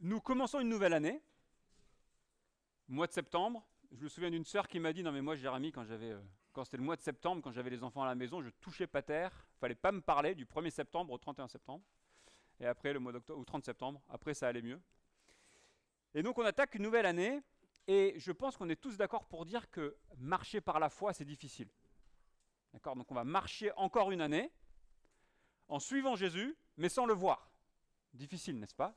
Nous commençons une nouvelle année, mois de septembre. Je me souviens d'une sœur qui m'a dit, non mais moi Jérémy, quand c'était le mois de septembre, quand j'avais les enfants à la maison, je touchais pas terre. Fallait pas me parler du 1er septembre au 31 septembre. Et après le mois d'octobre, au 30 septembre, après ça allait mieux. Et donc on attaque une nouvelle année, et je pense qu'on est tous d'accord pour dire que marcher par la foi, c'est difficile. D'accord. Donc on va marcher encore une année, en suivant Jésus, mais sans le voir. Difficile, n'est-ce pas?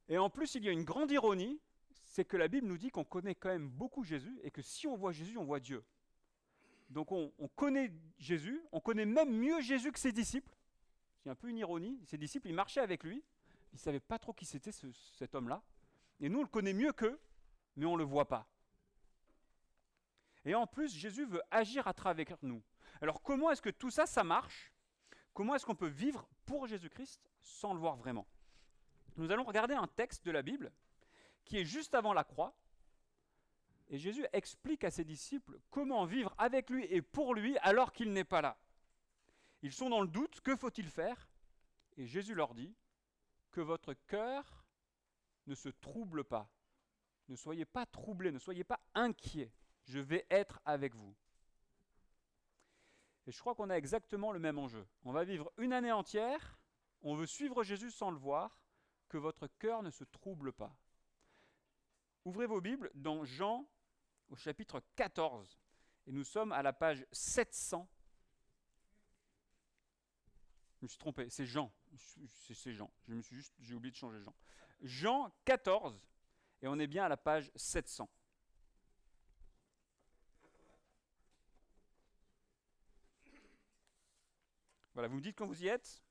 Et en plus, il y a une grande ironie, c'est que la Bible nous dit qu'on connaît quand même beaucoup Jésus, et que si on voit Jésus, on voit Dieu. Donc on connaît Jésus, on connaît même mieux Jésus que ses disciples. C'est un peu une ironie. Ses disciples, ils marchaient avec lui, ils ne savaient pas trop qui c'était cet homme-là. Et nous, on le connaît mieux qu'eux, mais on ne le voit pas. Et en plus, Jésus veut agir à travers nous. Alors comment est-ce que tout ça, ça marche? Comment est-ce qu'on peut vivre pour Jésus-Christ sans le voir vraiment? Nous allons regarder un texte de la Bible qui est juste avant la croix. Et Jésus explique à ses disciples comment vivre avec lui et pour lui alors qu'il n'est pas là. Ils sont dans le doute, que faut-il faire? Et Jésus leur dit que votre cœur ne se trouble pas. Ne soyez pas troublés, ne soyez pas inquiets. Je vais être avec vous. Et je crois qu'on a exactement le même enjeu. On va vivre une année entière, on veut suivre Jésus sans le voir, que votre cœur ne se trouble pas. Ouvrez vos Bibles dans Jean au chapitre 14, et nous sommes à la page 700. Je me suis trompé, c'est Jean. C'est Jean. J'ai oublié de changer Jean. Jean 14, et on est bien à la page 700. Voilà, vous me dites quand vous y êtes?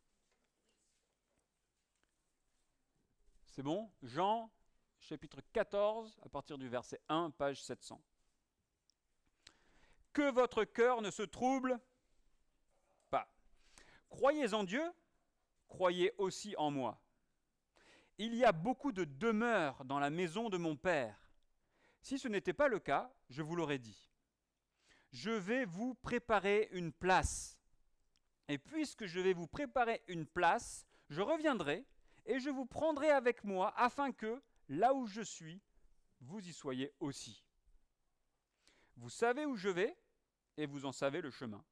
C'est bon? Jean, chapitre 14, à partir du verset 1, page 700. Que votre cœur ne se trouble pas. Croyez en Dieu, croyez aussi en moi. Il y a beaucoup de demeures dans la maison de mon Père. Si ce n'était pas le cas, je vous l'aurais dit. Je vais vous préparer une place. Et puisque je vais vous préparer une place, je reviendrai et je vous prendrai avec moi afin que, là où je suis, vous y soyez aussi. Vous savez où je vais et vous en savez le chemin.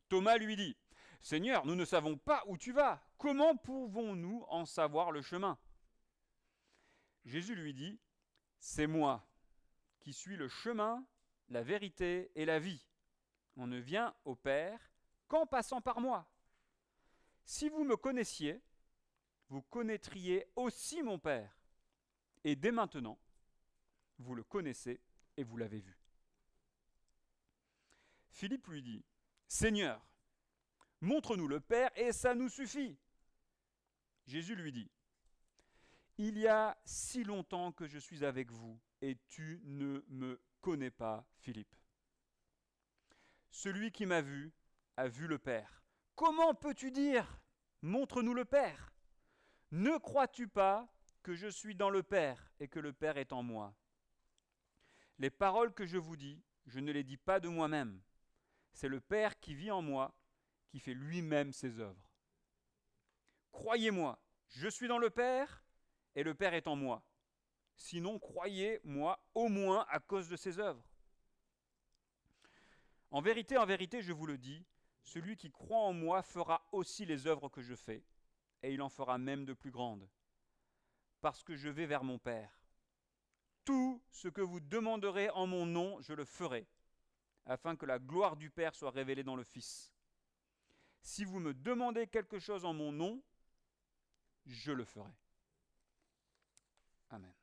Thomas lui dit, « Seigneur, nous ne savons pas où tu vas. Comment pouvons-nous en savoir le chemin ?» Jésus lui dit, « C'est moi qui suis le chemin, la vérité et la vie. On ne vient au Père qu'en passant par moi. Si vous me connaissiez, vous connaîtriez aussi mon Père. Et dès maintenant, vous le connaissez et vous l'avez vu. » Philippe lui dit, « Seigneur, montre-nous le Père et ça nous suffit. » Jésus lui dit, « Il y a si longtemps que je suis avec vous et tu ne me connais pas, Philippe. Celui qui m'a vu a vu le Père. Comment peux-tu dire, montre-nous le Père? Ne crois-tu pas que je suis dans le Père et que le Père est en moi? Les paroles que je vous dis, je ne les dis pas de moi-même. C'est le Père qui vit en moi, qui fait lui-même ses œuvres. Croyez-moi, je suis dans le Père et le Père est en moi. Sinon, croyez-moi au moins à cause de ses œuvres. En vérité, je vous le dis, celui qui croit en moi fera aussi les œuvres que je fais, et il en fera même de plus grandes, parce que je vais vers mon Père. Tout ce que vous demanderez en mon nom, je le ferai, afin que la gloire du Père soit révélée dans le Fils. Si vous me demandez quelque chose en mon nom, je le ferai. Amen.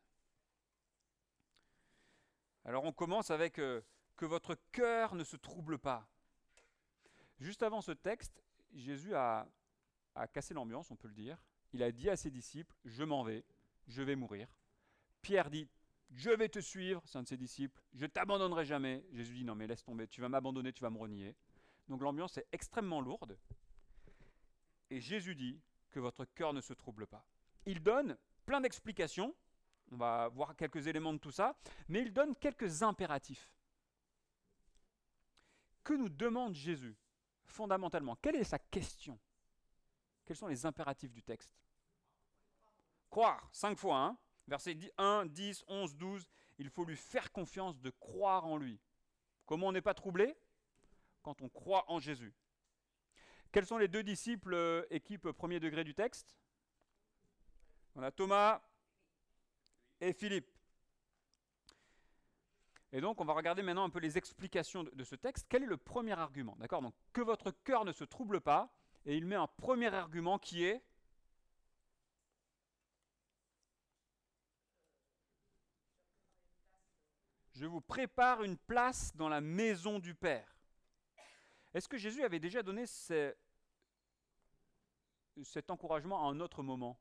Alors on commence avec que votre cœur ne se trouble pas. Juste avant ce texte, Jésus a cassé l'ambiance, on peut le dire. Il a dit à ses disciples, je m'en vais, je vais mourir. Pierre dit, je vais te suivre, c'est un de ses disciples, je ne t'abandonnerai jamais. Jésus dit, non mais laisse tomber, tu vas m'abandonner, tu vas me renier. Donc l'ambiance est extrêmement lourde. Et Jésus dit que votre cœur ne se trouble pas. Il donne plein d'explications, on va voir quelques éléments de tout ça, mais il donne quelques impératifs. Que nous demande Jésus, fondamentalement? Quelle est sa question? Quels sont les impératifs du texte? Croire, 5 fois, hein. Versets 1, 10, 11, 12. Il faut lui faire confiance de croire en lui. Comment on n'est pas troublé? Quand on croit en Jésus. Quels sont les deux disciples équipe premier degré du texte? On a Thomas et Philippe. Et donc, on va regarder maintenant un peu les explications de ce texte. Quel est le premier argument? D'accord? Donc, que votre cœur ne se trouble pas. Et il met un premier argument qui est je vous prépare une place dans la maison du Père. Est-ce que Jésus avait déjà donné cet encouragement à un autre moment?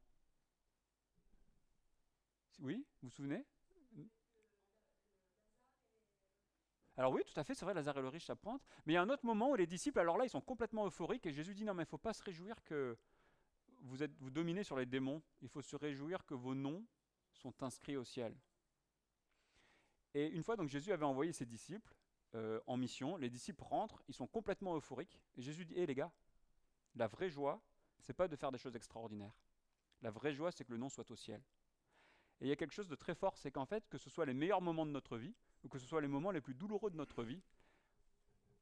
Oui, vous vous souvenez? Alors oui, tout à fait, c'est vrai, Lazare et le riche, ça pointe. Mais il y a un autre moment où les disciples, alors là, ils sont complètement euphoriques et Jésus dit non, mais il ne faut pas se réjouir que vous dominez sur les démons. Il faut se réjouir que vos noms sont inscrits au ciel. Et une fois, donc Jésus avait envoyé ses disciples en mission. Les disciples rentrent, ils sont complètement euphoriques. Et Jésus dit, hé les gars, la vraie joie, c'est pas de faire des choses extraordinaires. La vraie joie, c'est que le nom soit au ciel. Et il y a quelque chose de très fort, c'est qu'en fait, que ce soit les meilleurs moments de notre vie, ou que ce soit les moments les plus douloureux de notre vie,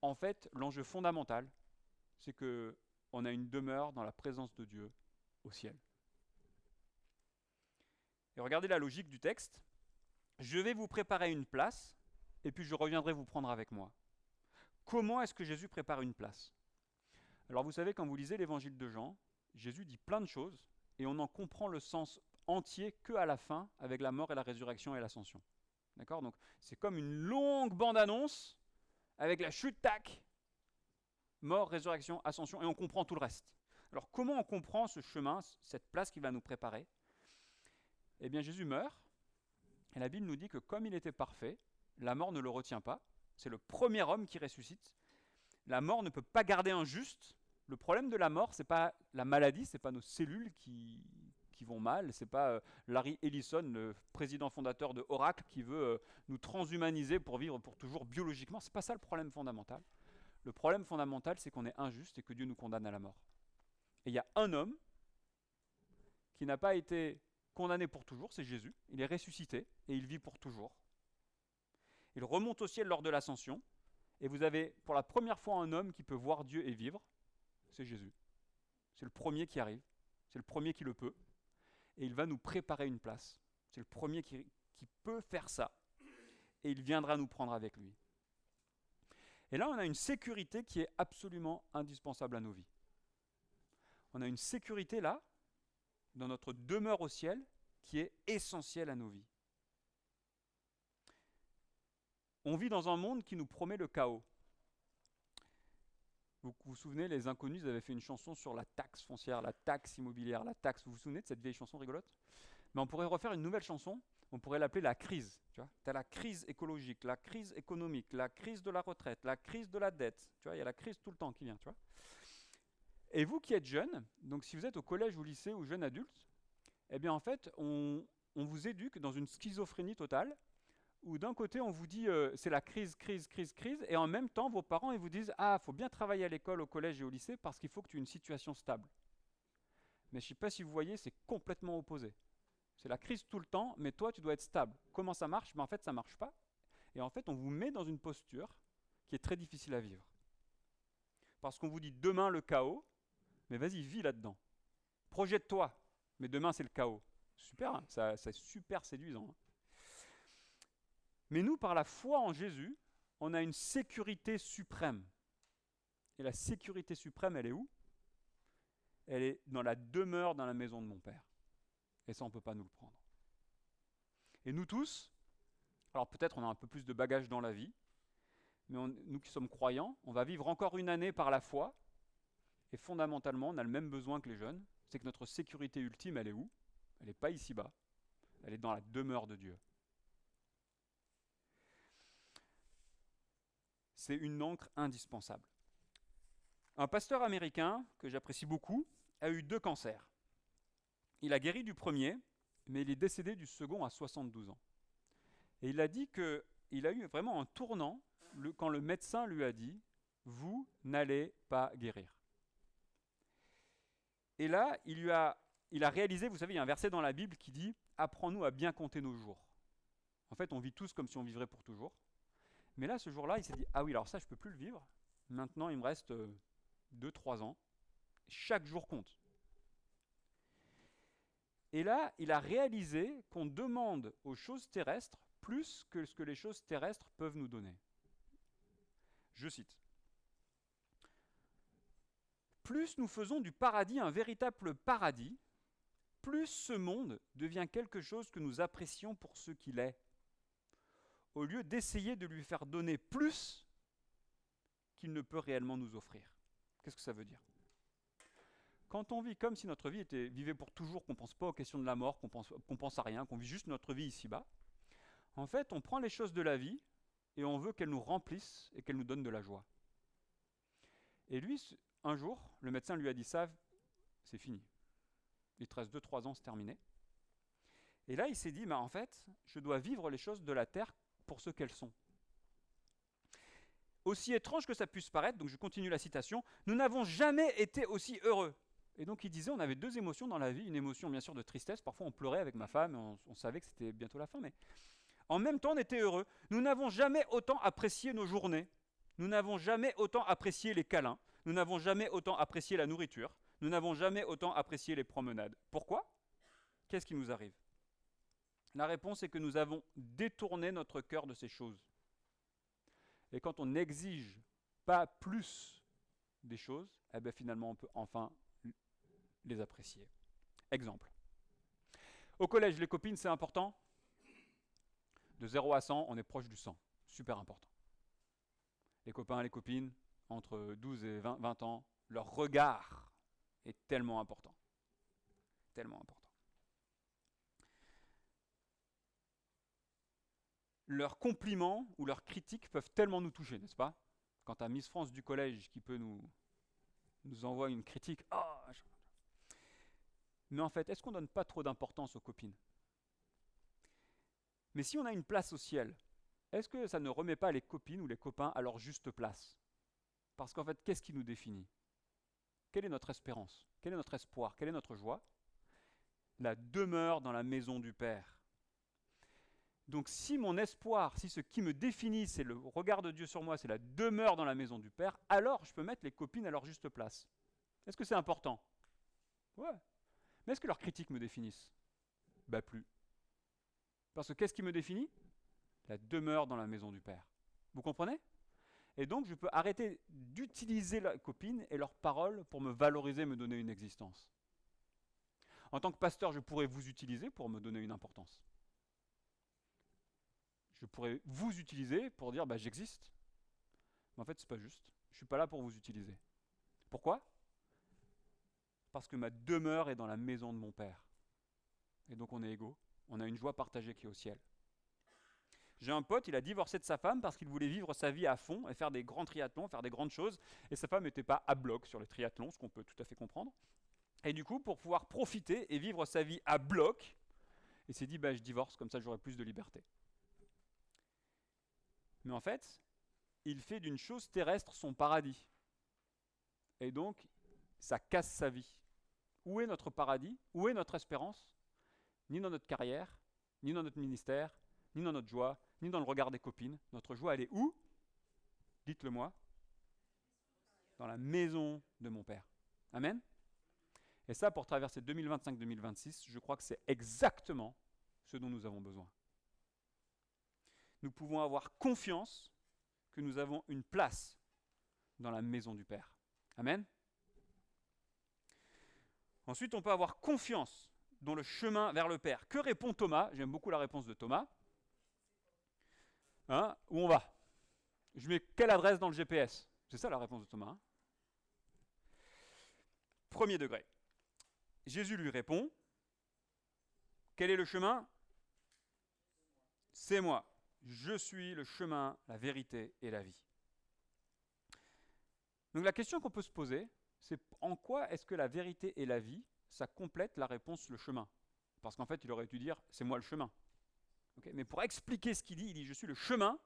en fait, l'enjeu fondamental, c'est qu'on a une demeure dans la présence de Dieu au ciel. Et regardez la logique du texte. Je vais vous préparer une place, et puis je reviendrai vous prendre avec moi. Comment est-ce que Jésus prépare une place? Alors vous savez, quand vous lisez l'évangile de Jean, Jésus dit plein de choses, et on en comprend le sens entier qu'à la fin, avec la mort et la résurrection et l'ascension. D'accord? Donc c'est comme une longue bande-annonce, avec la chute, tac, mort, résurrection, ascension, et on comprend tout le reste. Alors comment on comprend ce chemin, cette place qu'il va nous préparer? Eh bien Jésus meurt, et la Bible nous dit que comme il était parfait, la mort ne le retient pas. C'est le premier homme qui ressuscite. La mort ne peut pas garder un juste. Le problème de la mort, c'est pas la maladie, c'est pas nos cellules qui vont mal, c'est pas Larry Ellison, le président fondateur de Oracle, qui veut nous transhumaniser pour vivre pour toujours biologiquement. C'est pas ça le problème fondamental. Le problème fondamental, c'est qu'on est injuste et que Dieu nous condamne à la mort. Et il y a un homme qui n'a pas été condamné pour toujours, c'est Jésus. Il est ressuscité et il vit pour toujours. Il remonte au ciel lors de l'ascension. Et vous avez pour la première fois un homme qui peut voir Dieu et vivre. C'est Jésus. C'est le premier qui arrive. C'est le premier qui le peut. Et il va nous préparer une place. C'est le premier qui peut faire ça. Et il viendra nous prendre avec lui. Et là, on a une sécurité qui est absolument indispensable à nos vies. On a une sécurité là, dans notre demeure au ciel, qui est essentielle à nos vies. On vit dans un monde qui nous promet le chaos. Vous vous souvenez, les Inconnus avaient fait une chanson sur la taxe foncière, la taxe immobilière, la taxe. Vous vous souvenez de cette vieille chanson rigolote? Mais on pourrait refaire une nouvelle chanson, on pourrait l'appeler la crise. Tu as la crise écologique, la crise économique, la crise de la retraite, la crise de la dette. Tu vois, il y a la crise tout le temps qui vient. Tu vois. Et vous qui êtes jeune, donc si vous êtes au collège ou lycée ou jeune adulte, eh bien en fait, on vous éduque dans une schizophrénie totale, où d'un côté on vous dit c'est la crise, et en même temps vos parents ils vous disent ah, faut bien travailler à l'école, au collège et au lycée parce qu'il faut que tu aies une situation stable. Mais je ne sais pas si vous voyez, c'est complètement opposé. C'est la crise tout le temps, mais toi tu dois être stable. Comment ça marche? En fait ça ne marche pas. Et en fait on vous met dans une posture qui est très difficile à vivre. Parce qu'on vous dit demain le chaos, mais vas-y vis là-dedans. Projette-toi, mais demain c'est le chaos. Super, hein, c'est super séduisant. Hein. Mais nous, par la foi en Jésus, on a une sécurité suprême. Et la sécurité suprême, elle est où? Elle est dans la demeure dans la maison de mon Père. Et ça, on ne peut pas nous le prendre. Et nous tous, alors peut-être on a un peu plus de bagages dans la vie, mais nous qui sommes croyants, on va vivre encore une année par la foi, et fondamentalement, on a le même besoin que les jeunes, c'est que notre sécurité ultime, elle est où? Elle n'est pas ici-bas, elle est dans la demeure de Dieu. C'est une encre indispensable. Un pasteur américain, que j'apprécie beaucoup, a eu 2 cancers. Il a guéri du premier, mais il est décédé du second à 72 ans. Et il a dit qu'il a eu vraiment un tournant quand le médecin lui a dit « Vous n'allez pas guérir ». Et là, il lui a il a réalisé, vous savez, il y a un verset dans la Bible qui dit « Apprends-nous à bien compter nos jours ». En fait, on vit tous comme si on vivrait pour toujours. Mais là, ce jour-là, il s'est dit « Ah oui, alors ça, je ne peux plus le vivre. Maintenant, il me reste 2-3 ans. Chaque jour compte. » Et là, il a réalisé qu'on demande aux choses terrestres plus que ce que les choses terrestres peuvent nous donner. Je cite. Plus nous faisons du paradis un véritable paradis, plus ce monde devient quelque chose que nous apprécions pour ce qu'il est, au lieu d'essayer de lui faire donner plus qu'il ne peut réellement nous offrir. Qu'est-ce que ça veut dire ? Quand on vit comme si notre vie vivait pour toujours, qu'on ne pense pas aux questions de la mort, qu'on pense à rien, qu'on vit juste notre vie ici-bas, en fait, on prend les choses de la vie et on veut qu'elles nous remplissent et qu'elles nous donnent de la joie. Et lui, un jour, le médecin lui a dit ça, c'est fini. Il te reste 2-3 ans, c'est terminé. Et là, il s'est dit, en fait, je dois vivre les choses de la terre pour ce qu'elles sont. Aussi étrange que ça puisse paraître, donc je continue la citation, nous n'avons jamais été aussi heureux. Et donc il disait, on avait 2 émotions dans la vie, une émotion bien sûr de tristesse, parfois on pleurait avec ma femme, on savait que c'était bientôt la fin, mais en même temps on était heureux. Nous n'avons jamais autant apprécié nos journées, nous n'avons jamais autant apprécié les câlins, nous n'avons jamais autant apprécié la nourriture, nous n'avons jamais autant apprécié les promenades. Pourquoi ? Qu'est-ce qui nous arrive ? La réponse est que nous avons détourné notre cœur de ces choses. Et quand on n'exige pas plus des choses, eh bien finalement on peut enfin les apprécier. Exemple. Au collège, les copines, c'est important. De 0 à 100, on est proche du 100. Super important. Les copains et les copines, entre 12 et 20 ans, leur regard est tellement important. Tellement important. Leurs compliments ou leurs critiques peuvent tellement nous toucher, n'est-ce pas ? Quand tu as Miss France du collège qui peut nous envoie une critique, mais en fait, est-ce qu'on ne donne pas trop d'importance aux copines ? Mais si on a une place au ciel, est-ce que ça ne remet pas les copines ou les copains à leur juste place ? Parce qu'en fait, qu'est-ce qui nous définit ? Quelle est notre espérance ? Quel est notre espoir ? Quelle est notre joie ? La demeure dans la maison du Père. Donc si mon espoir, si ce qui me définit, c'est le regard de Dieu sur moi, c'est la demeure dans la maison du Père, alors je peux mettre les copines à leur juste place. Est-ce que c'est important ? Ouais. Mais est-ce que leurs critiques me définissent ? Plus. Parce que qu'est-ce qui me définit ? La demeure dans la maison du Père. Vous comprenez ? Et donc je peux arrêter d'utiliser la copine et leurs paroles pour me valoriser, me donner une existence. En tant que pasteur, je pourrais vous utiliser pour me donner une importance. Je pourrais vous utiliser pour dire j'existe. Mais en fait, c'est pas juste. Je ne suis pas là pour vous utiliser. Pourquoi ? Parce que ma demeure est dans la maison de mon Père. Et donc on est égaux. On a une joie partagée qui est au ciel. J'ai un pote, il a divorcé de sa femme parce qu'il voulait vivre sa vie à fond et faire des grands triathlons, faire des grandes choses. Et sa femme n'était pas à bloc sur les triathlons, ce qu'on peut tout à fait comprendre. Et du coup, pour pouvoir profiter et vivre sa vie à bloc, il s'est dit je divorce, comme ça j'aurai plus de liberté. Mais en fait, il fait d'une chose terrestre son paradis. Et donc, ça casse sa vie. Où est notre paradis ? Où est notre espérance ? Ni dans notre carrière, ni dans notre ministère, ni dans notre joie, ni dans le regard des copines. Notre joie, elle est où ? Dites-le moi. Dans la maison de mon Père. Amen ? Et ça, pour traverser 2025-2026, je crois que c'est exactement ce dont nous avons besoin. Nous pouvons avoir confiance que nous avons une place dans la maison du Père. Amen. Ensuite, on peut avoir confiance dans le chemin vers le Père. Que répond Thomas ? J'aime beaucoup la réponse de Thomas. Où on va ? Je mets quelle adresse dans le GPS ? C'est ça la réponse de Thomas. Premier degré. Jésus lui répond, quel est le chemin ? C'est moi. Je suis le chemin, la vérité et la vie. Donc la question qu'on peut se poser, c'est en quoi est-ce que la vérité et la vie, ça complète la réponse le chemin ? Parce qu'en fait, il aurait dû dire, c'est moi le chemin. Okay ? Mais pour expliquer ce qu'il dit, il dit, je suis le chemin,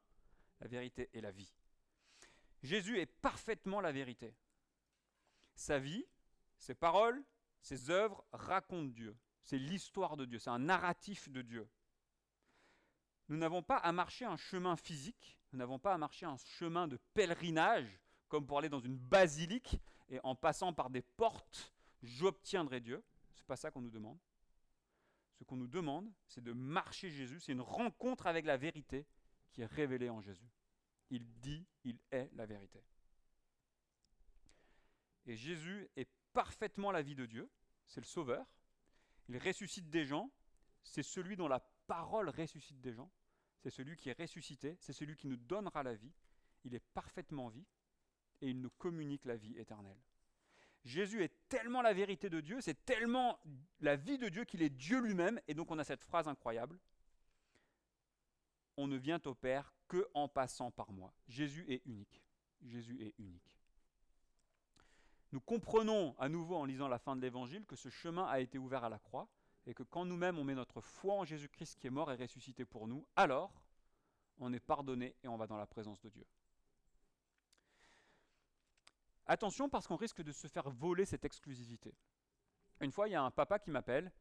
la vérité et la vie. Jésus est parfaitement la vérité. Sa vie, ses paroles, Ces œuvres racontent Dieu. C'est l'histoire de Dieu, c'est un narratif de Dieu. Nous n'avons pas à marcher un chemin physique, nous n'avons pas à marcher un chemin de pèlerinage, comme pour aller dans une basilique, et en passant par des portes, j'obtiendrai Dieu. Ce n'est pas ça qu'on nous demande. Ce qu'on nous demande, c'est de marcher Jésus, c'est une rencontre avec la vérité qui est révélée en Jésus. Il dit, il est la vérité. Et Jésus est parfaitement la vie de Dieu, c'est le Sauveur. Il ressuscite des gens, c'est celui dont la parole ressuscite des gens, c'est celui qui est ressuscité, c'est celui qui nous donnera la vie. Il est parfaitement vie et il nous communique la vie éternelle. Jésus est tellement la vérité de Dieu, c'est tellement la vie de Dieu qu'il est Dieu lui-même, et donc on a cette phrase incroyable. On ne vient au Père que en passant par moi. Jésus est unique. Jésus est unique. Nous comprenons à nouveau en lisant la fin de l'Évangile que ce chemin a été ouvert à la croix et que quand nous-mêmes on met notre foi en Jésus-Christ qui est mort et ressuscité pour nous, alors on est pardonné et on va dans la présence de Dieu. Attention parce qu'on risque de se faire voler cette exclusivité. Une fois, il y a un papa qui m'appelle,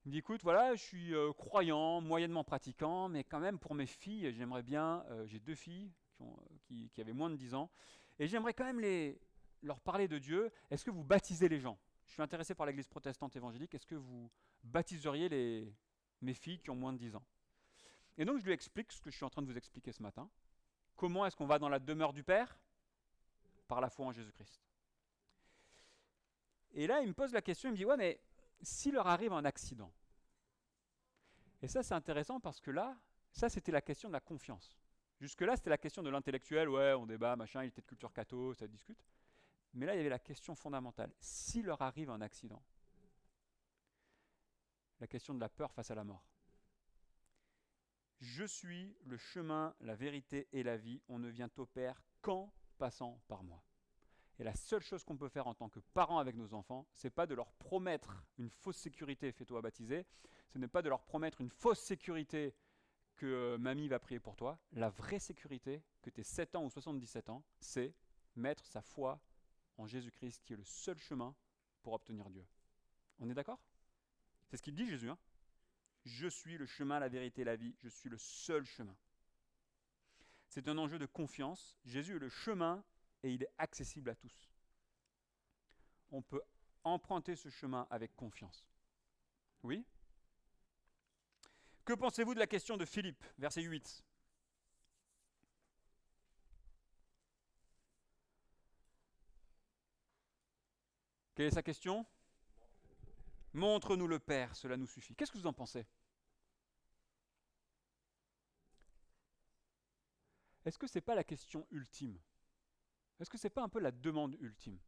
il me dit écoute, voilà, je suis croyant, moyennement pratiquant, mais quand même pour mes filles, j'aimerais bien, j'ai 2 filles qui avaient moins de 10 ans, et j'aimerais quand même leur parler de Dieu. Est-ce que vous baptisez les gens ? Je suis intéressé par l'église protestante évangélique, est-ce que vous baptiseriez mes filles qui ont moins de 10 ans ? Et donc je lui explique ce que je suis en train de vous expliquer ce matin. Comment est-ce qu'on va dans la demeure du Père ? Par la foi en Jésus-Christ. Et là, il me pose la question, il me dit, ouais, mais s'il leur arrive un accident. Et ça, c'est intéressant parce que là, ça, c'était la question de la confiance. Jusque-là, c'était la question de l'intellectuel, ouais, on débat, machin, il était de culture catho, ça discute. Mais là, il y avait la question fondamentale. S'il leur arrive un accident, la question de la peur face à la mort. Je suis le chemin, la vérité et la vie. On ne vient au Père qu'en passant par moi. Et la seule chose qu'on peut faire en tant que parents avec nos enfants, c'est pas de leur promettre une fausse sécurité, fais-toi baptiser, ce n'est pas de leur promettre une fausse sécurité que mamie va prier pour toi. La vraie sécurité, que tu aies 7 ans ou 77 ans, c'est mettre sa foi en Jésus-Christ qui est le seul chemin pour obtenir Dieu. On est d'accord ? C'est ce qu'il dit Jésus. Je suis le chemin, la vérité et la vie. Je suis le seul chemin. C'est un enjeu de confiance. Jésus est le chemin et il est accessible à tous. On peut emprunter ce chemin avec confiance. Oui ? Que pensez-vous de la question de Philippe, verset 8 ? Quelle est sa question ? Montre-nous le Père, cela nous suffit. Qu'est-ce que vous en pensez ? Est-ce que ce n'est pas la question ultime ? Est-ce que ce n'est pas un peu la demande ultime ?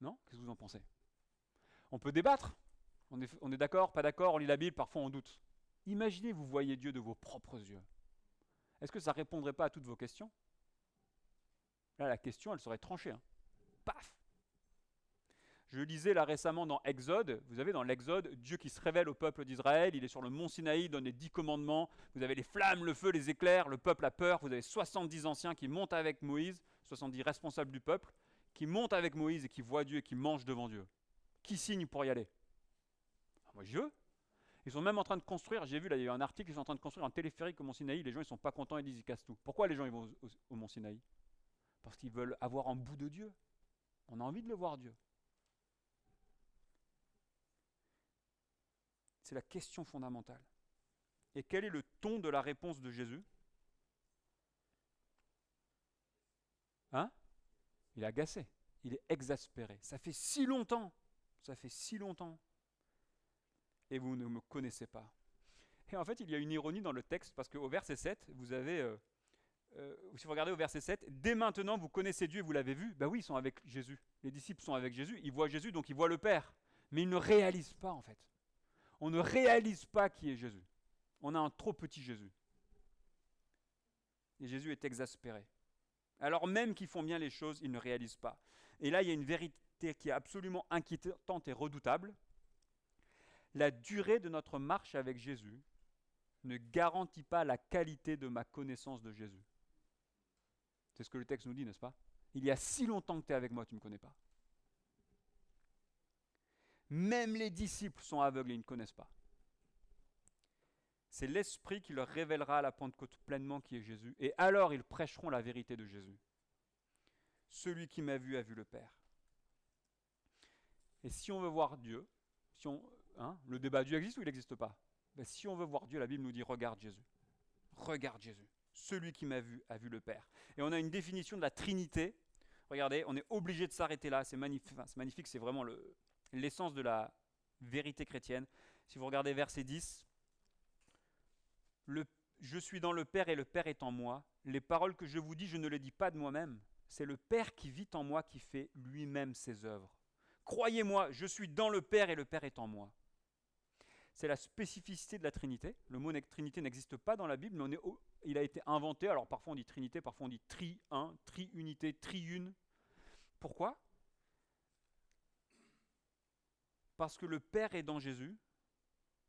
Non ? Qu'est-ce que vous en pensez ? On peut débattre. On est d'accord, pas d'accord, on lit la Bible, parfois on doute. Imaginez, vous voyez Dieu de vos propres yeux. Est-ce que ça ne répondrait pas à toutes vos questions ? Là, la question, elle serait tranchée. Paf ! Je lisais là récemment dans Exode, vous avez dans l'Exode, Dieu qui se révèle au peuple d'Israël, il est sur le mont Sinaï, il donne les 10 commandements, vous avez les flammes, le feu, les éclairs, le peuple a peur, vous avez 70 anciens qui montent avec Moïse, 70 responsables du peuple, qui montent avec Moïse et qui voient Dieu et qui mangent devant Dieu. Qui signe pour y aller ? Moi je veux. Ils sont même en train de construire, j'ai vu là, il y a eu un article, ils sont en train de construire un téléphérique au mont Sinaï, les gens ils sont pas contents, ils disent ils cassent tout. Pourquoi les gens ils vont au mont Sinaï ? Parce qu'ils veulent avoir un bout de Dieu. On a envie de le voir Dieu. C'est la question fondamentale. Et quel est le ton de la réponse de Jésus ? Il est agacé, il est exaspéré. Ça fait si longtemps, et vous ne me connaissez pas. Et en fait, il y a une ironie dans le texte, parce qu'au verset 7, vous avez, si vous regardez au verset 7, dès maintenant vous connaissez Dieu et vous l'avez vu. Ben oui, ils sont avec Jésus. Les disciples sont avec Jésus, ils voient Jésus, donc ils voient le Père. Mais ils ne réalisent pas en fait. On ne réalise pas qui est Jésus. On a un trop petit Jésus. Et Jésus est exaspéré. Alors même qu'ils font bien les choses, ils ne réalisent pas. Et là, il y a une vérité qui est absolument inquiétante et redoutable. La durée de notre marche avec Jésus ne garantit pas la qualité de ma connaissance de Jésus. C'est ce que le texte nous dit, n'est-ce pas ? Il y a si longtemps que tu es avec moi, tu ne me connais pas. Même les disciples sont aveugles et ils ne connaissent pas. C'est l'Esprit qui leur révélera à la Pentecôte pleinement qui est Jésus, et alors ils prêcheront la vérité de Jésus. Celui qui m'a vu a vu le Père. Et si on veut voir Dieu, le débat Dieu existe ou il n'existe pas? Si on veut voir Dieu, la Bible nous dit regarde Jésus. Regarde Jésus. Celui qui m'a vu a vu le Père. Et on a une définition de la Trinité. Regardez, on est obligé de s'arrêter là. C'est magnifique, c'est vraiment l'essence de la vérité chrétienne. Si vous regardez verset 10, je suis dans le Père et le Père est en moi. Les paroles que je vous dis, je ne les dis pas de moi-même. C'est le Père qui vit en moi qui fait lui-même ses œuvres. Croyez-moi, je suis dans le Père et le Père est en moi. C'est la spécificité de la Trinité. Le mot Trinité n'existe pas dans la Bible, mais il a été inventé. Alors parfois on dit Trinité, parfois on dit tri-un, tri-unité, tri-une. Pourquoi? Parce que le Père est dans Jésus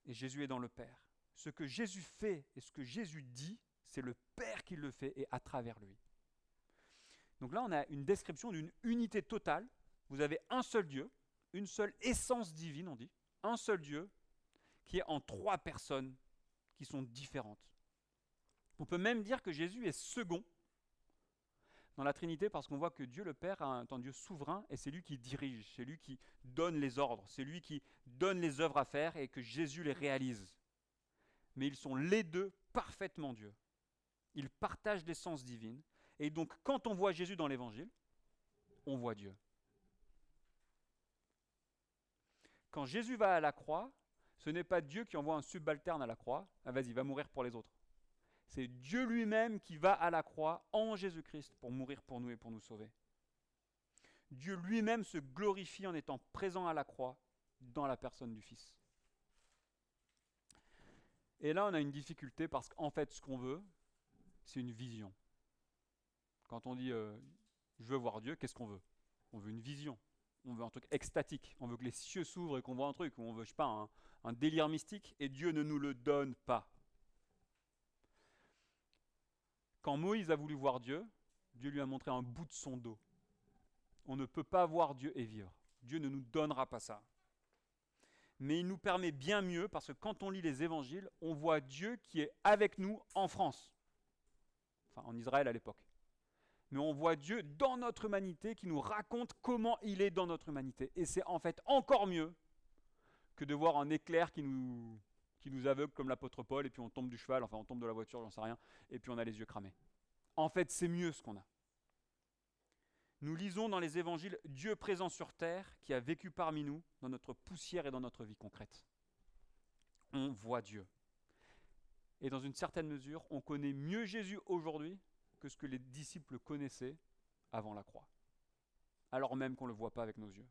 et Jésus est dans le Père. Ce que Jésus fait et ce que Jésus dit, c'est le Père qui le fait et à travers lui. Donc là, on a une description d'une unité totale. Vous avez un seul Dieu, une seule essence divine, on dit, un seul Dieu qui est en trois personnes qui sont différentes. On peut même dire que Jésus est second dans la Trinité parce qu'on voit que Dieu le Père est un Dieu souverain et c'est lui qui dirige, c'est lui qui donne les ordres, c'est lui qui donne les œuvres à faire et que Jésus les réalise. Mais ils sont les deux parfaitement Dieu. Ils partagent l'essence divine. Et donc, quand on voit Jésus dans l'Évangile, on voit Dieu. Quand Jésus va à la croix, ce n'est pas Dieu qui envoie un subalterne à la croix. Ah, vas-y, va mourir pour les autres. C'est Dieu lui-même qui va à la croix en Jésus-Christ pour mourir pour nous et pour nous sauver. Dieu lui-même se glorifie en étant présent à la croix dans la personne du Fils. Et là, on a une difficulté parce qu'en fait, ce qu'on veut, c'est une vision. Quand on dit je veux voir Dieu, qu'est-ce qu'on veut? On veut une vision. On veut un truc extatique. On veut que les cieux s'ouvrent et qu'on voit un truc. Ou on veut, je sais pas, un délire mystique. Et Dieu ne nous le donne pas. Quand Moïse a voulu voir Dieu, Dieu lui a montré un bout de son dos. On ne peut pas voir Dieu et vivre. Dieu ne nous donnera pas ça. Mais il nous permet bien mieux, parce que quand on lit les évangiles, on voit Dieu qui est avec nous en France. Enfin, en Israël à l'époque. Mais on voit Dieu dans notre humanité qui nous raconte comment il est dans notre humanité. Et c'est en fait encore mieux que de voir un éclair qui nous aveugle comme l'apôtre Paul, et puis on tombe du cheval, enfin on tombe de la voiture, j'en sais rien, et puis on a les yeux cramés. En fait, c'est mieux ce qu'on a. Nous lisons dans les évangiles Dieu présent sur terre qui a vécu parmi nous, dans notre poussière et dans notre vie concrète. On voit Dieu. Et dans une certaine mesure, on connaît mieux Jésus aujourd'hui que ce que les disciples connaissaient avant la croix, alors même qu'on ne le voit pas avec nos yeux.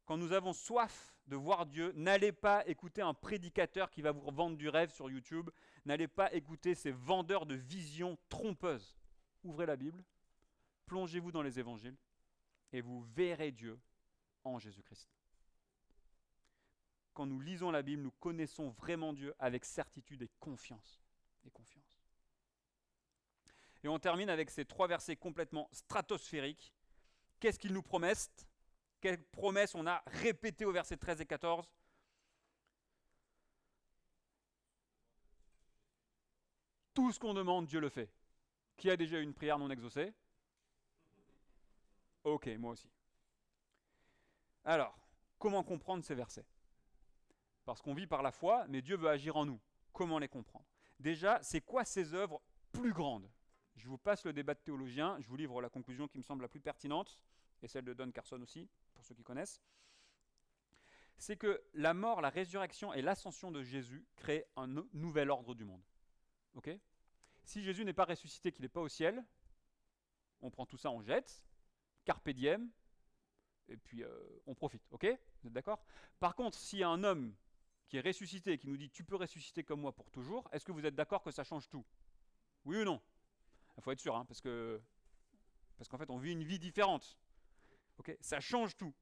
Quand nous avons soif de voir Dieu, n'allez pas écouter un prédicateur qui va vous vendre du rêve sur YouTube, n'allez pas écouter ces vendeurs de visions trompeuses. Ouvrez la Bible, plongez-vous dans les évangiles, et vous verrez Dieu en Jésus-Christ. Quand nous lisons la Bible, nous connaissons vraiment Dieu avec certitude et confiance. Et on termine avec ces 3 versets complètement stratosphériques. Qu'est-ce qu'ils nous promettent? Quelles promesses on a répétées au verset 13 et 14? Tout ce qu'on demande, Dieu le fait. Qui a déjà eu une prière non exaucée? Ok, moi aussi. Alors, comment comprendre ces versets? Parce qu'on vit par la foi, mais Dieu veut agir en nous. Comment les comprendre? Déjà, c'est quoi ces œuvres plus grandes? Je vous passe le débat de théologiens, je vous livre la conclusion qui me semble la plus pertinente, et celle de Don Carson aussi, pour ceux qui connaissent. C'est que la mort, la résurrection et l'ascension de Jésus créent un nouvel ordre du monde. Ok? Si Jésus n'est pas ressuscité, qu'il n'est pas au ciel, on prend tout ça, on jette, carpe diem, et puis on profite. Ok? Vous êtes d'accord? Par contre, s'il y a un homme qui est ressuscité et qui nous dit « tu peux ressusciter comme moi pour toujours », est-ce que vous êtes d'accord que ça change tout? Oui ou non? Il faut être sûr, hein, parce qu'en fait, on vit une vie différente. Okay, ça change tout.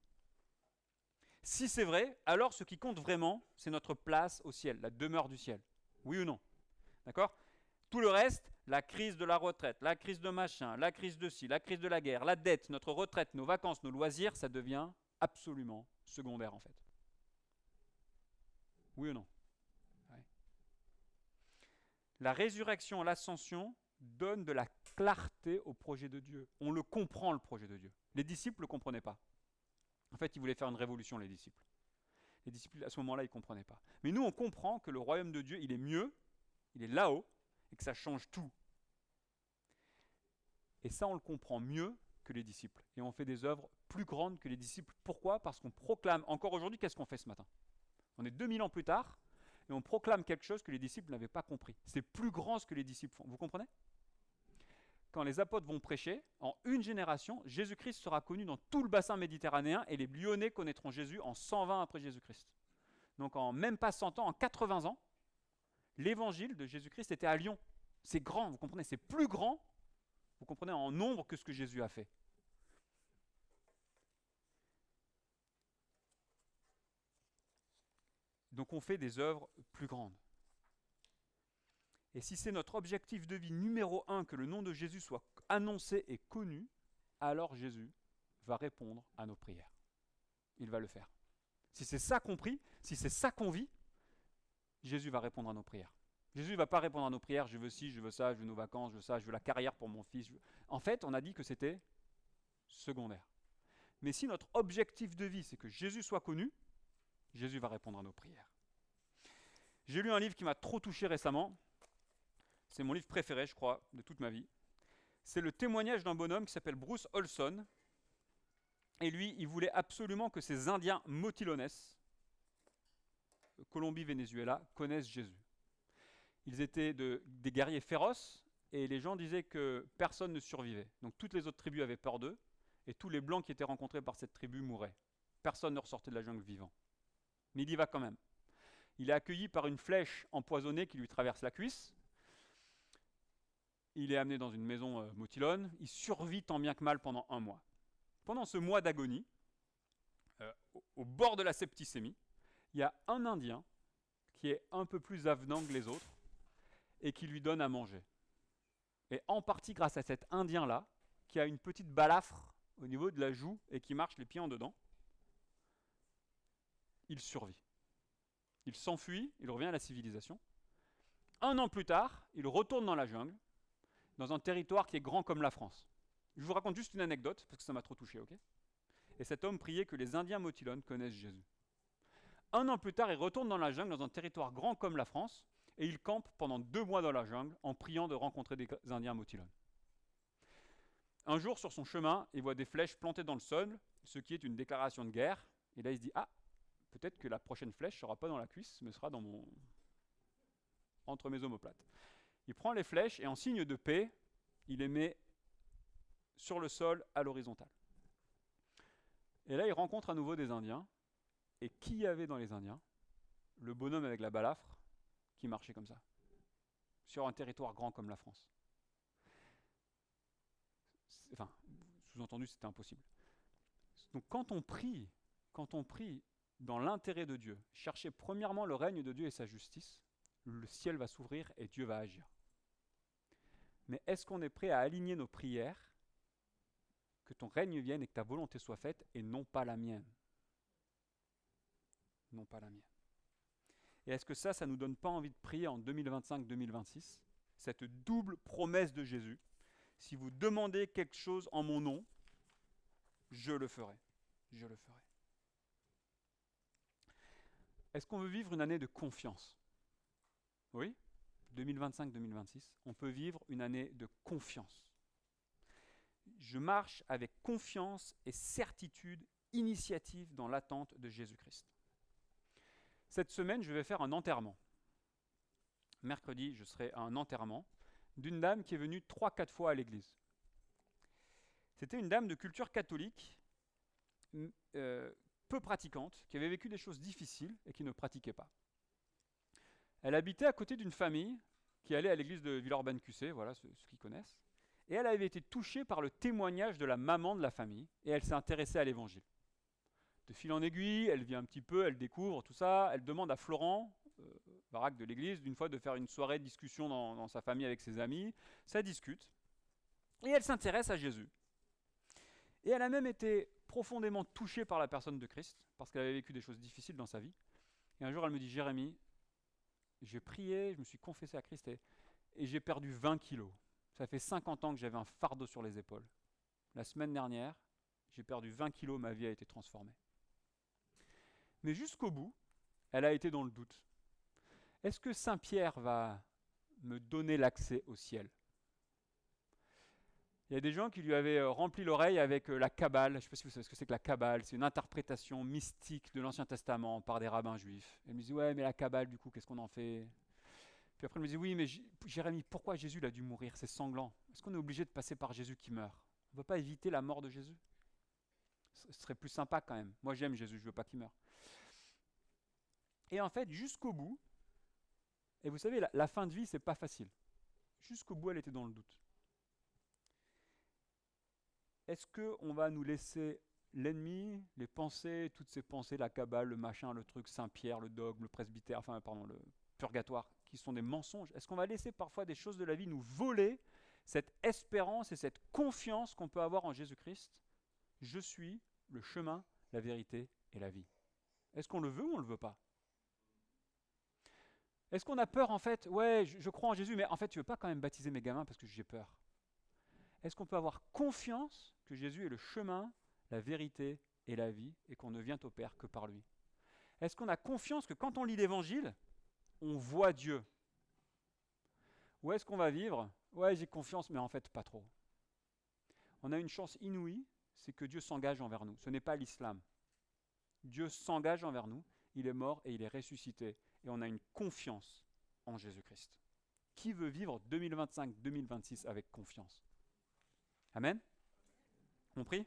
Si c'est vrai, alors ce qui compte vraiment, c'est notre place au ciel, la demeure du ciel. Oui ou non? D'accord? Tout le reste, la crise de la retraite, la crise de machin, la crise de ci, la crise de la guerre, la dette, notre retraite, nos vacances, nos loisirs, ça devient absolument secondaire en fait. Oui ou non? Ouais. La résurrection, l'ascension donne de la clarté au projet de Dieu. On le comprend, le projet de Dieu. Les disciples ne le comprenaient pas. En fait, ils voulaient faire une révolution, les disciples. Les disciples, à ce moment-là, ils ne comprenaient pas. Mais nous, on comprend que le royaume de Dieu, il est mieux, il est là-haut, et que ça change tout. Et ça, on le comprend mieux que les disciples. Et on fait des œuvres plus grandes que les disciples. Pourquoi? Parce qu'on proclame, encore aujourd'hui, qu'est-ce qu'on fait ce matin? On est 2000 ans plus tard, et on proclame quelque chose que les disciples n'avaient pas compris. C'est plus grand ce que les disciples font. Vous comprenez? Quand les apôtres vont prêcher, en une génération, Jésus-Christ sera connu dans tout le bassin méditerranéen, et les Lyonnais connaîtront Jésus en 120 après Jésus-Christ. Donc en même pas 100 ans, en 80 ans, l'évangile de Jésus-Christ était à Lyon. C'est grand, vous comprenez? C'est plus grand, vous comprenez, en nombre que ce que Jésus a fait. Donc on fait des œuvres plus grandes. Et si c'est notre objectif de vie numéro 1 que le nom de Jésus soit annoncé et connu, alors Jésus va répondre à nos prières. Il va le faire. Si c'est ça qu'on prie, si c'est ça qu'on vit, Jésus va répondre à nos prières. Jésus ne va pas répondre à nos prières, je veux ci, je veux ça, je veux nos vacances, je veux ça, je veux la carrière pour mon fils. En fait, on a dit que c'était secondaire. Mais si notre objectif de vie, c'est que Jésus soit connu, Jésus va répondre à nos prières. J'ai lu un livre qui m'a trop touché récemment. C'est mon livre préféré, je crois, de toute ma vie. C'est le témoignage d'un bonhomme qui s'appelle Bruce Olson. Et lui, il voulait absolument que ces Indiens motilones, Colombie, Venezuela, connaissent Jésus. Ils étaient des guerriers féroces, et les gens disaient que personne ne survivait. Donc toutes les autres tribus avaient peur d'eux, et tous les blancs qui étaient rencontrés par cette tribu mouraient. Personne ne ressortait de la jungle vivant. Mais il y va quand même. Il est accueilli par une flèche empoisonnée qui lui traverse la cuisse. Il est amené dans une maison motilone. Il survit tant bien que mal pendant 1 mois. Pendant ce mois d'agonie, au bord de la septicémie, il y a un Indien qui est un peu plus avenant que les autres et qui lui donne à manger. Et en partie grâce à cet Indien-là, qui a une petite balafre au niveau de la joue et qui marche les pieds en dedans, il survit. Il s'enfuit, il revient à la civilisation. 1 an plus tard, il retourne dans la jungle, dans un territoire qui est grand comme la France. Je vous raconte juste une anecdote, parce que ça m'a trop touché, ok? Et cet homme priait que les Indiens motilones connaissent Jésus. 1 an plus tard, il retourne dans la jungle, dans un territoire grand comme la France, et il campe pendant 2 mois dans la jungle, en priant de rencontrer des Indiens motilones. Un jour, sur son chemin, il voit des flèches plantées dans le sol, ce qui est une déclaration de guerre, et là il se dit « Ah, peut-être que la prochaine flèche ne sera pas dans la cuisse, mais sera entre mes omoplates. » Il prend les flèches et en signe de paix, il les met sur le sol à l'horizontale. Et là, il rencontre à nouveau des Indiens. Et qui y avait dans les Indiens? Le bonhomme avec la balafre qui marchait comme ça, sur un territoire grand comme la France. Enfin, sous-entendu, c'était impossible. Donc quand on prie dans l'intérêt de Dieu, cherchez premièrement le règne de Dieu et sa justice, le ciel va s'ouvrir et Dieu va agir. Mais est-ce qu'on est prêt à aligner nos prières, que ton règne vienne et que ta volonté soit faite, et non pas la mienne? Non pas la mienne. Et est-ce que ça ne nous donne pas envie de prier en 2025-2026, cette double promesse de Jésus? Si vous demandez quelque chose en mon nom, je le ferai. Je le ferai. Est-ce qu'on veut vivre une année de confiance? Oui, 2025-2026, on peut vivre une année de confiance. Je marche avec confiance et certitude, initiative dans l'attente de Jésus-Christ. Cette semaine, je vais faire un enterrement. Mercredi, je serai à un enterrement d'une dame qui est venue 3-4 fois à l'église. C'était une dame de culture catholique, peu pratiquante, qui avait vécu des choses difficiles et qui ne pratiquait pas. Elle habitait à côté d'une famille qui allait à l'église de Villeurbanne-Cussé, voilà ceux qui connaissent, et elle avait été touchée par le témoignage de la maman de la famille, et elle s'est intéressée à l'évangile. De fil en aiguille, elle vient un petit peu, elle découvre tout ça, elle demande à Florent, baraque de l'église, d'une fois de faire une soirée de discussion dans sa famille avec ses amis, ça discute, et elle s'intéresse à Jésus. Et elle a même été profondément touchée par la personne de Christ, parce qu'elle avait vécu des choses difficiles dans sa vie. Et un jour, elle me dit, Jérémy, j'ai prié, je me suis confessé à Christ et j'ai perdu 20 kilos. Ça fait 50 ans que j'avais un fardeau sur les épaules. La semaine dernière, j'ai perdu 20 kilos, ma vie a été transformée. Mais jusqu'au bout, elle a été dans le doute. Est-ce que Saint Pierre va me donner l'accès au ciel? Il y a des gens qui lui avaient rempli l'oreille avec la Kabbale. Je ne sais pas si vous savez ce que c'est que la Kabbale. C'est une interprétation mystique de l'Ancien Testament par des rabbins juifs. Elle me dit, ouais, mais la Kabbale, du coup, qu'est-ce qu'on en fait? Puis après, elle me dit, oui, mais Jérémy, pourquoi Jésus il a dû mourir? C'est sanglant. Est-ce qu'on est obligé de passer par Jésus qui meurt? On ne peut pas éviter la mort de Jésus? Ce serait plus sympa quand même. Moi, j'aime Jésus, je ne veux pas qu'il meure. Et en fait, jusqu'au bout, et vous savez, la fin de vie, c'est pas facile. Jusqu'au bout, elle était dans le doute. Est-ce qu'on va nous laisser l'ennemi, les pensées, toutes ces pensées, la Kabbale, le machin, le truc, Saint-Pierre, le dogme, le presbytère, le purgatoire, qui sont des mensonges? Est-ce qu'on va laisser parfois des choses de la vie nous voler cette espérance et cette confiance qu'on peut avoir en Jésus-Christ? Je suis le chemin, la vérité et la vie. Est-ce qu'on le veut ou on ne le veut pas? Est-ce qu'on a peur en fait? Ouais, je crois en Jésus, mais en fait, tu ne veux pas quand même baptiser mes gamins parce que j'ai peur. Est-ce qu'on peut avoir confiance que Jésus est le chemin, la vérité et la vie et qu'on ne vient au Père que par lui? Est-ce qu'on a confiance que quand on lit l'Évangile, on voit Dieu? Ou est-ce qu'on va vivre? Ouais, j'ai confiance, mais en fait, pas trop. On a une chance inouïe, c'est que Dieu s'engage envers nous. Ce n'est pas l'islam. Dieu s'engage envers nous, il est mort et il est ressuscité. Et on a une confiance en Jésus-Christ. Qui veut vivre 2025-2026 avec confiance? Amen. On prie?